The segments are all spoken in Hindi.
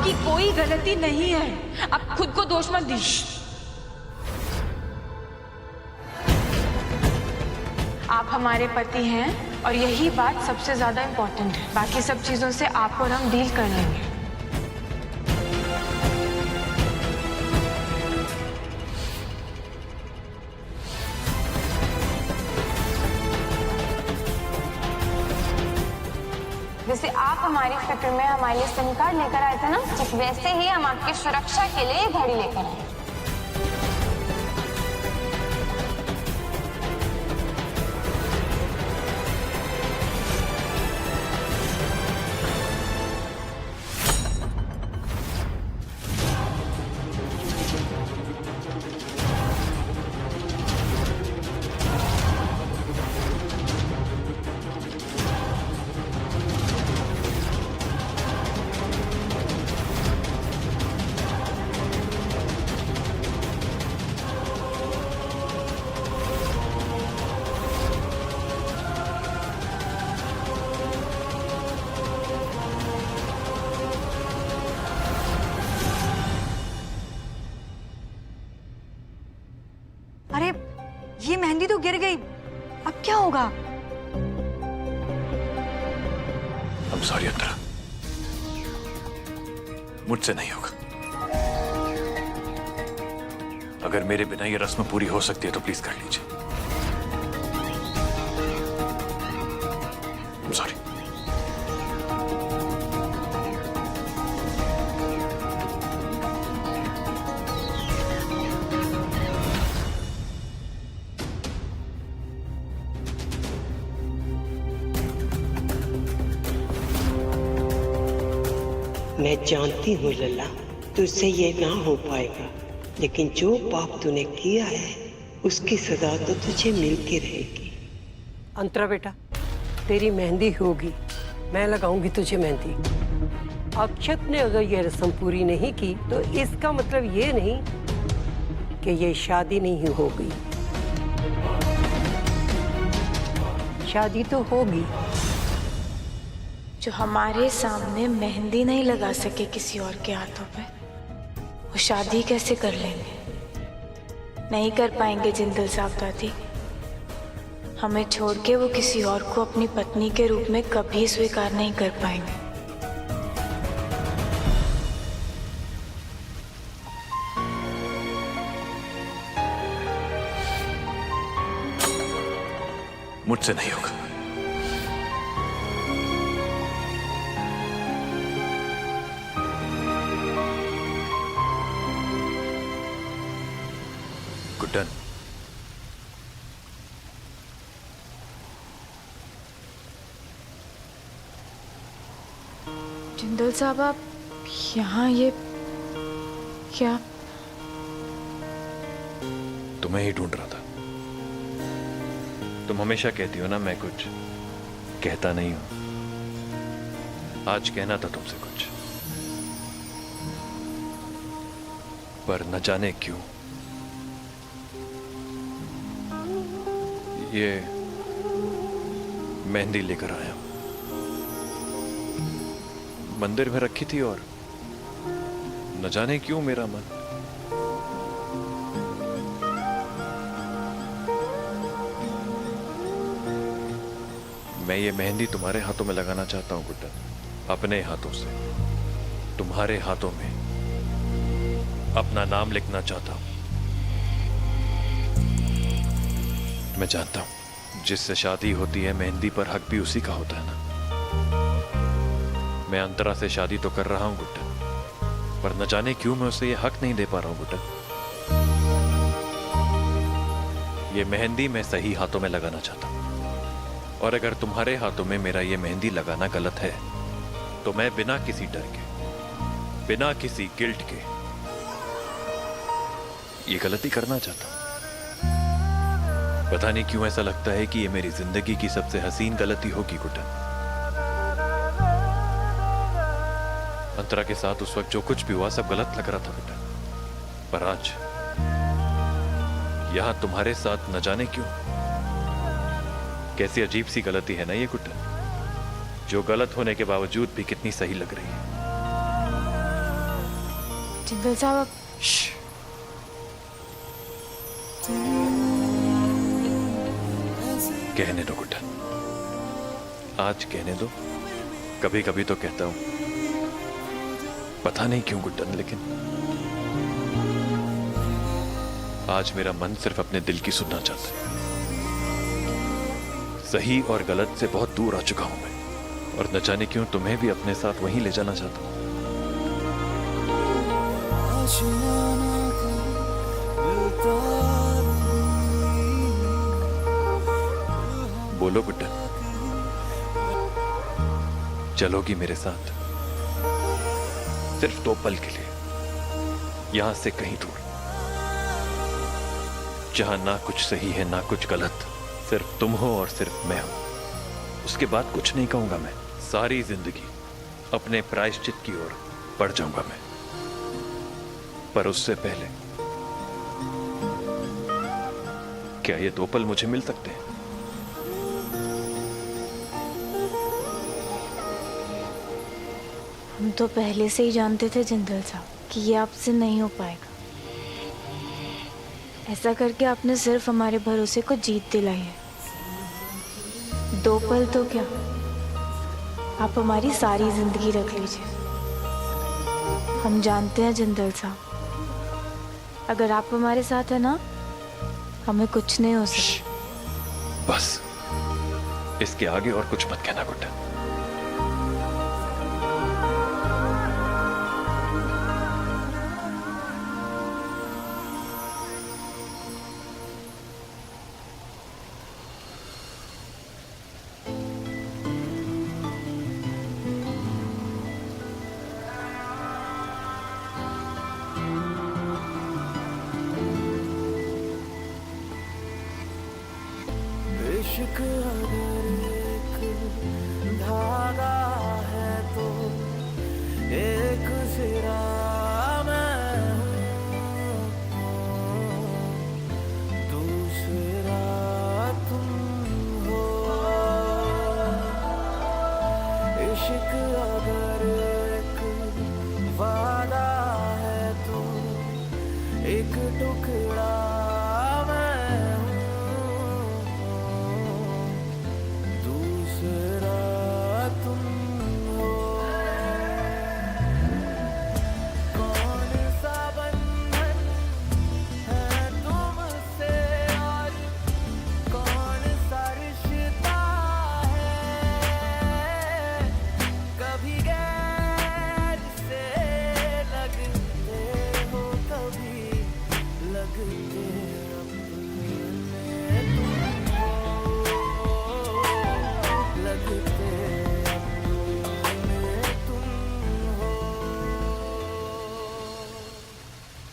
आपकी कोई गलती नहीं है, आप खुद को दोष मत दीजिए। आप हमारे पति हैं और यही बात सबसे ज्यादा इम्पोर्टेंट है। बाकी सब चीजों से आप और हम डील कर लेंगे। जैसे आप हमारी फिक्र में हमारे लिए सिम कार्ड लेकर आए थे ना, ठीक वैसे ही हम आपकी सुरक्षा के लिए घड़ी लेकर आए। अरे ये मेहंदी तो गिर गई, अब क्या होगा? I'm sorry अंतरा, मुझसे नहीं होगा। अगर मेरे बिना ये रस्म पूरी हो सकती है तो प्लीज कर लीजिए। I'm sorry। मैं जानती हूँ लल्ला, तुझसे ये ना हो पाएगा, लेकिन जो पाप तूने किया है उसकी सजा तो तुझे मिलती रहेगी। अंतरा बेटा, तेरी मेहंदी होगी, मैं लगाऊंगी तुझे मेहंदी। अक्षत ने अगर ये रस्म पूरी नहीं की तो इसका मतलब ये नहीं कि ये शादी नहीं होगी। शादी तो होगी। जो हमारे सामने मेहंदी नहीं लगा सके किसी और के हाथों पे, वो शादी कैसे कर लेंगे? नहीं कर पाएंगे जिंदल साहब दादी। हमें छोड़ के वो किसी और को अपनी पत्नी के रूप में कभी स्वीकार नहीं कर पाएंगे। मुझसे नहीं होगा। गुड्डन, जिंदल साहब आप यहाँ ये क्या? तुम्हें ही ढूंढ रहा था। तुम हमेशा कहती हो ना मैं कुछ कहता नहीं हूं। आज कहना था तुमसे कुछ, पर न जाने क्यों ये मेहंदी लेकर आया हूं। मंदिर में रखी थी और न जाने क्यों मेरा मन मैं ये मेहंदी तुम्हारे हाथों में लगाना चाहता हूं गुड्डन, अपने हाथों से तुम्हारे हाथों में अपना नाम लिखना चाहता हूं। मैं जानता हूं जिससे शादी होती है मेहंदी पर हक भी उसी का होता है ना। मैं अंतरा से शादी तो कर रहा हूं गुड्डन, पर न जाने क्यों मैं उसे ये हक नहीं दे पा रहा हूं गुड्डन। ये मेहंदी मैं सही हाथों में लगाना चाहता हूं, और अगर तुम्हारे हाथों में मेरा ये मेहंदी लगाना गलत है तो मैं बिना किसी डर के, बिना किसी गिल्ट के ये गलती करना चाहता हूं। पता नहीं क्यों ऐसा लगता है कि ये मेरी जिंदगी की सबसे हसीन गलती होगी गुड्डन। अंतरा के साथ उस वक्त जो कुछ भी हुआ सब गलत लग रहा था गुड्डन, पर आज यहां तुम्हारे साथ न जाने क्यों कैसी अजीब सी गलती है ना ये गुड्डन, जो गलत होने के बावजूद भी कितनी सही लग रही है। जिंदल साहब अब कहने दो गुड्डन, आज कहने दो। कभी कभी तो कहता हूं, पता नहीं क्यों गुड्डन, लेकिन आज मेरा मन सिर्फ अपने दिल की सुनना चाहता है। सही और गलत से बहुत दूर आ चुका हूं मैं, और न जाने क्यों तुम्हें भी अपने साथ वहीं ले जाना चाहता हूं। बोलो गुड्डन, चलोगी मेरे साथ? सिर्फ 2 पल के लिए, यहां से कहीं दूर, जहां ना कुछ सही है ना कुछ गलत, सिर्फ तुम हो और सिर्फ मैं हूं। उसके बाद कुछ नहीं कहूंगा मैं। सारी जिंदगी अपने प्रायश्चित की ओर बढ़ जाऊंगा मैं, पर उससे पहले क्या ये 2 पल मुझे मिल सकते हैं? हम तो पहले से ही जानते थे जिंदल साहब कि ये आपसे नहीं हो पाएगा। ऐसा करके आपने सिर्फ हमारे भरोसे को जीत दिलाई है। 2 पल तो क्या, आप हमारी सारी जिंदगी रख लीजिए। हम जानते हैं जिंदल साहब, अगर आप हमारे साथ है ना, हमें कुछ नहीं हो सकता। बस इसके आगे और कुछ मत कहना गुड्डन। इश्क अगर एक धागा है तो एक सिरा मैं हूँ, दूसरा तुम हो। इश्क अगर एक वादा है तो एक टुकड़ा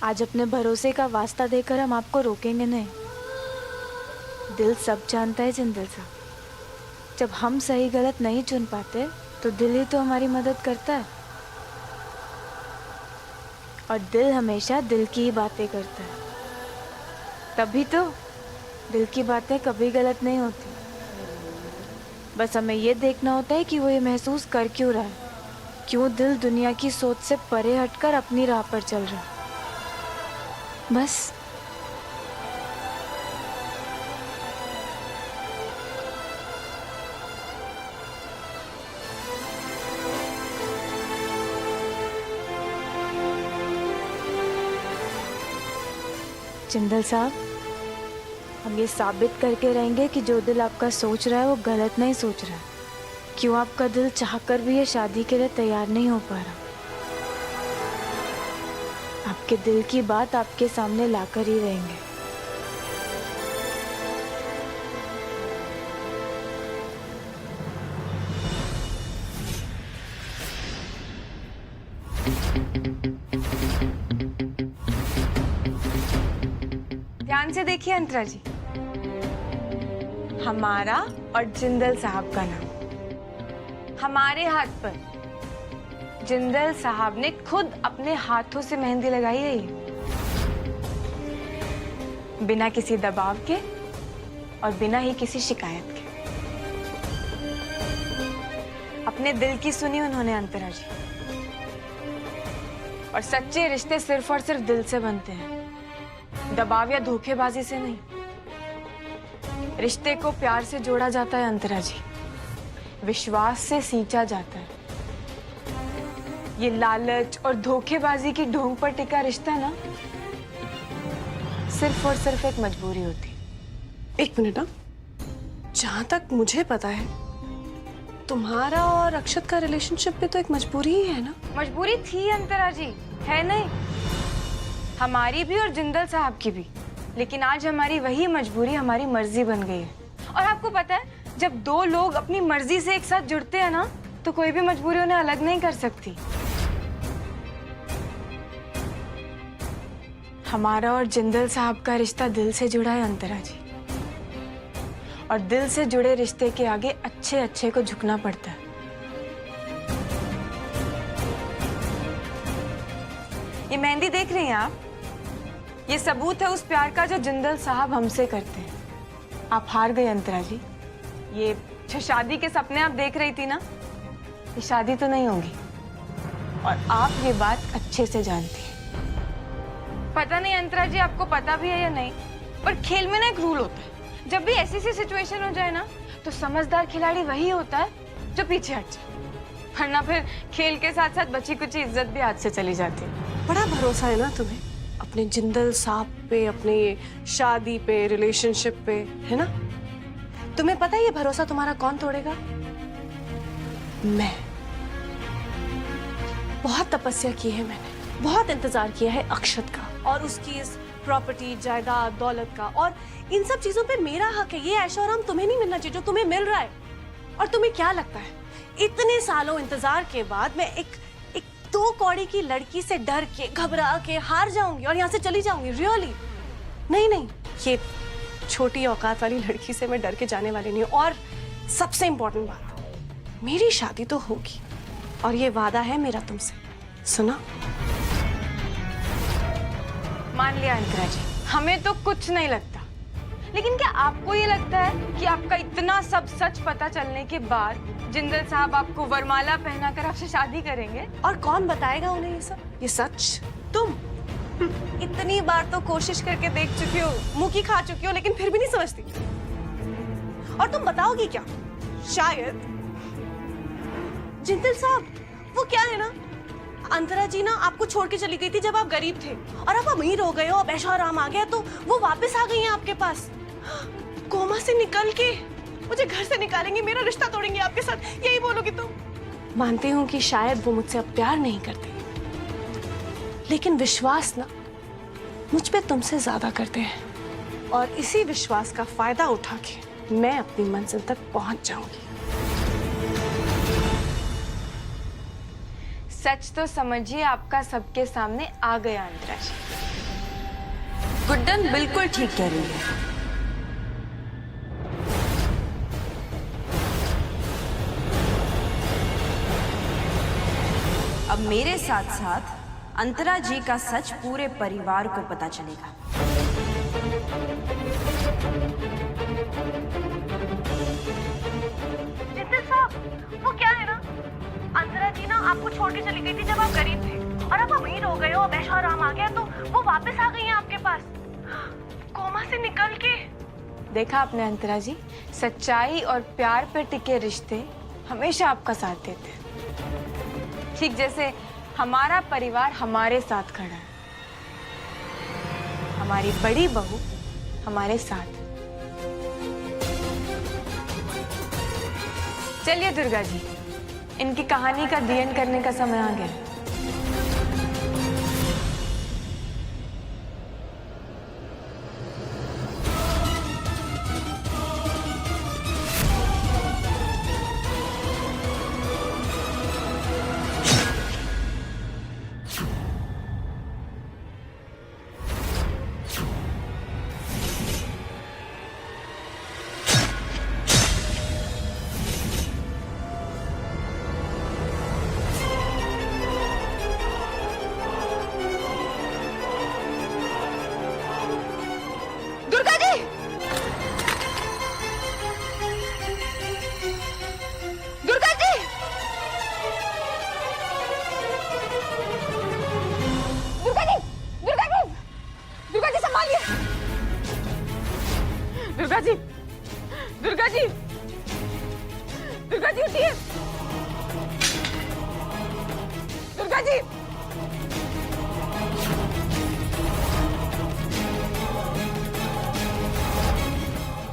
आज अपने भरोसे का वास्ता देकर हम आपको रोकेंगे नहीं। दिल सब जानता है जिंदल साहब, जब हम सही गलत नहीं चुन पाते तो दिल ही तो हमारी मदद करता है, और दिल हमेशा दिल की ही बातें करता है। तभी तो दिल की बातें कभी गलत नहीं होती। बस हमें ये देखना होता है कि वो ये महसूस कर क्यों रहा है, क्यों दिल दुनिया की सोच से परे हटकर अपनी राह पर चल रहा है। बस जिंदल साहब, हम ये साबित करके रहेंगे कि जो दिल आपका सोच रहा है वो गलत नहीं सोच रहा है। क्यों आपका दिल चाहकर भी ये शादी के लिए तैयार नहीं हो पा रहा। आपके दिल की बात आपके सामने लाकर ही रहेंगे। ध्यान से देखिए अंतरा जी, हमारा और जिंदल साहब का नाम हमारे हाथ पर। जिंदल साहब ने खुद अपने हाथों से मेहंदी लगाई है ये, बिना किसी दबाव के और बिना ही किसी शिकायत के। अपने दिल की सुनी उन्होंने अंतरा जी। और सच्चे रिश्ते सिर्फ और सिर्फ दिल से बनते हैं, दबाव या धोखेबाजी से नहीं। रिश्ते को प्यार से जोड़ा जाता है अंतरा जी, विश्वास से सींचा जाता है। ये लालच और धोखेबाजी की ढोंग पर टिका रिश्ता ना सिर्फ और सिर्फ एक मजबूरी होती। एक मिनट ना, जहां तक मुझे पता है तुम्हारा और अक्षत का रिलेशनशिप भी तो एक मजबूरी ही है ना। मजबूरी थी अंतरा जी, है नहीं? हमारी भी और जिंदल साहब की भी। लेकिन आज हमारी वही मजबूरी हमारी मर्जी बन गई है। और आपको पता है, जब दो लोग अपनी मर्जी से एक साथ जुड़ते हैं ना, तो कोई भी मजबूरी उन्हें अलग नहीं कर सकती। हमारा और जिंदल साहब का रिश्ता दिल से जुड़ा है अंतरा जी, और दिल से जुड़े रिश्ते के आगे अच्छे अच्छे को झुकना पड़ता है। ये मेहंदी देख रही हैं आप? ये सबूत है उस प्यार का जो जिंदल साहब हमसे करते हैं। आप हार गए अंतरा जी। ये जो शादी के सपने आप देख रही थी ना, ये शादी तो नहीं होगी, और आप ये बात अच्छे से जानती हैं। पता नहीं अंतरा जी आपको पता भी है या नहीं, पर खेल में ना एक रूल होता है, जब भी ऐसी सी सिचुएशन हो जाए ना, तो समझदार खिलाड़ी वही होता है जो पीछे हट जाए, वरना फिर खेल के साथ साथ बची कुछ इज्जत भी हाथ से चली जाती है। बड़ा भरोसा है ना तुम्हें अपने जिंदल साहब पे, अपने शादी पे, रिलेशनशिप पे, है ना? तुम्हें पता है ये भरोसा तुम्हारा कौन तोड़ेगा? मैं। बहुत तपस्या की है मैंने, बहुत इंतजार किया है अक्षत का और उसकी इस प्रॉपर्टी, जायदाद, दौलत का, और इन सब चीजों पे मेरा हक है। ये ऐशोआराम तुम्हें नहीं मिलना चाहिए जो तुम्हें मिल रहा है। और तुम्हें क्या लगता है इतने सालों इंतजार के बाद मैं एक 2 कौड़ी की लड़की से डर के, घबरा के हार जाऊंगी और यहाँ से चली जाऊंगी? रियली नहीं नहीं, ये छोटी औकात वाली लड़की से मैं डर के जाने वाली नहीं हूँ। और सबसे इंपॉर्टेंट बात, मेरी शादी तो होगी, और ये वादा है मेरा तुमसे, सुना? मान लिया अंतरा जी, हमें तो कुछ नहीं लगता, लेकिन क्या आपको ये लगता है कि आपका इतना सब सच पता चलने के बाद जिंदल साहब आपको वरमाला पहनाकर आपसे शादी करेंगे? और कौन बताएगा उन्हें ये सब? ये सच तुम इतनी बार तो कोशिश करके देख चुकी हो, मुंह की खा चुकी हो, लेकिन फिर भी नहीं समझती। और तुम बताओगी क्या? शायद जिंदल साहब, वो क्या है ना, अंतरा जी ना आपको छोड़ के चली गई थी जब आप गरीब थे, और अब अमीर हो गए हो, अब ऐशो आराम आ गया, तो वो वापस आ गई हैं आपके पास। कोमा से निकल के मुझे घर से निकालेंगे, मेरा रिश्ता तोड़ेंगे आपके साथ, यही बोलोगी तुम? मानती हूँ कि शायद वो मुझसे अब प्यार नहीं करते, लेकिन विश्वास ना मुझ पे तुमसे ज्यादा करते हैं, और इसी विश्वास का फायदा उठा के मैं अपनी मंजिल तक पहुंच जाऊंगी। सच तो समझिए आपका सबके सामने आ गया अंतरा जी। गुड्डन बिल्कुल ठीक कह रही है। अब मेरे साथ साथ अंतरा जी का सच पूरे परिवार को पता चलेगा। जिंदल साहब, वो क्या है ना, अंतरा जी ना आपको छोड़ के चली गई थी जब आप गरीब थे, और अब अमीर हो गए हो, अब ऐशो आराम आ गया, तो वो वापस आ गई हैं आपके पास, कोमा से निकल के। देखा आपने अंतरा जी, सच्चाई और प्यार पर टिके रिश्ते हमेशा आपका साथ देते हैं, ठीक जैसे हमारा परिवार हमारे साथ खड़ा है, हमारी बड़ी बहू हमारे साथ। चलिए दुर्गा जी, इनकी कहानी का दी एंड करने का समय आ गया। जी, दुर्गा जी, दुर्गा जी उठिए, दुर्गा जी,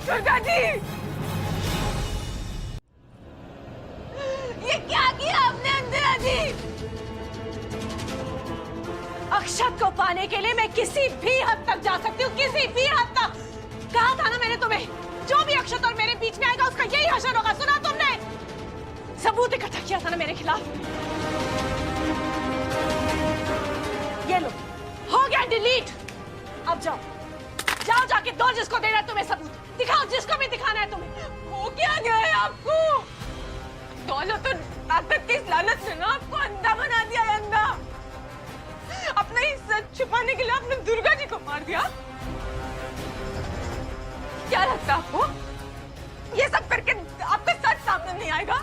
दुर्गा जी, ये क्या किया आपने अंतरा जी? अक्षत को पाने के लिए मैं किसी भी हद तक जा सकती हूँ, किसी भी हद तक। कहा था ना मैंने तुम्हें, जो भी अक्षत और मेरे बीच में आएगा उसका यही हश्र होगा। सुना तुमने? सबूत इकट्ठा किया था ना मेरे खिलाफ। ये लो, हो गया डिलीट। अब जाओ, जाओ जाके दो जिसको देना है तुम्हें सबूत। दिखाओ जिसको भी दिखाना है तुम्हें। हो क्या गया है आपको? दौलत और ताकत की इस लालच ने ना आपको अंधा बना दिया है, अंधा। अपना ही सच छुपाने के लिए आपने दुर्गा जी को मार दिया। क्या लगता है आपको ये सब करके आपका सच सामने नहीं आएगा?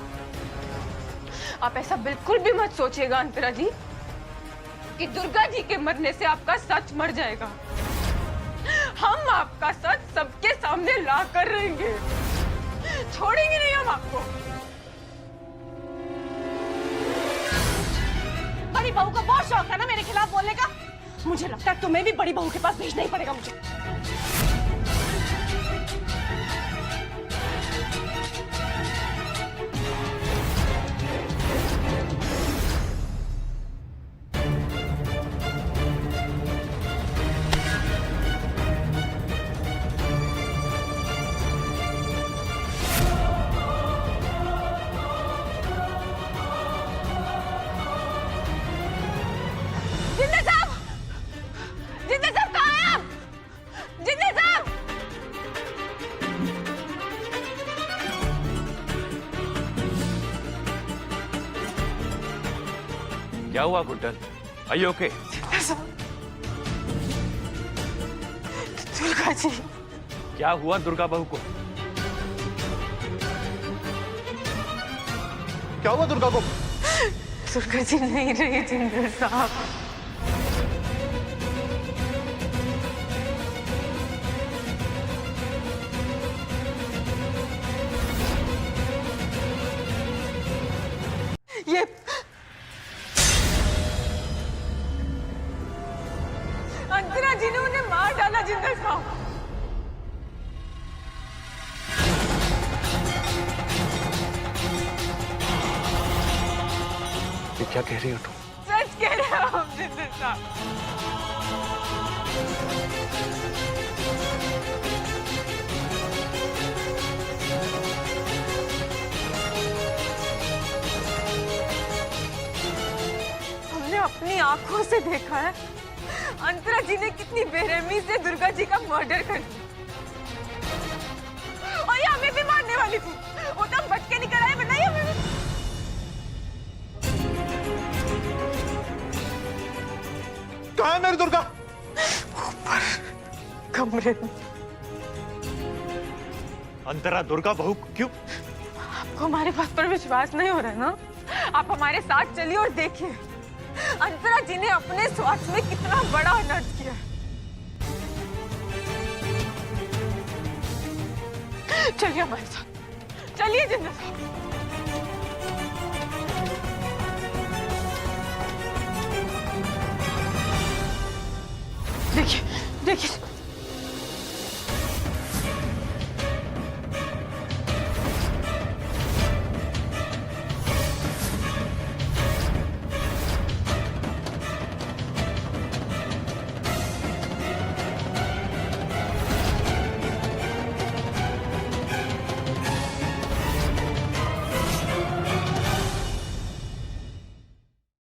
आप ऐसा बिल्कुल भी मत सोचिएगा अंतरा जी कि दुर्गा जी के मरने से आपका सच मर जाएगा। हम आपका सच सबके सामने ला कर रहेंगे, छोड़ेंगे नहीं हम आपको। बड़ी बहू को बहुत शौक है ना मेरे खिलाफ बोलने का। मुझे लगता है तुम्हें भी बड़ी बहू के पास भेजना ही पड़ेगा मुझे। जिंदे साहब, जिंदे साहब कहाँ हैं आप? जिंदे साहब, क्या हुआ गुड्डन? Are you okay? जिंदे साहब, दुर्गा जी, क्या हुआ दुर्गा बहू को? क्या हुआ दुर्गा को? दुर्गा जी नहीं रही जिंदे साहब। ये अंतरा जी ने उन्हें मार डाला जिंदे साहब। ये क्या कह रही हो तुम? सच कह रहे हो आप जिंदे साहब। हमने अपनी आंखों से देखा है अंतरा जी ने कितनी बेरहमी से दुर्गा जी का मर्डर कर दिया, और ये हमें भी मारने वाली थी। वो तो हम बच के निकल आए, बताइए हमें भी। कहाँ है मेरी दुर्गा? ऊपर कमरे में। अंतरा दुर्गा बहू क्यों? आपको हमारी बात पर विश्वास नहीं हो रहा है ना? आप हमारे साथ चलिए और देखिए अंतरा जी ने अपने स्वार्थ में कितना बड़ा अनर्थ किया है। चलिए हमारे साथ, चलिए जिंदा साहब।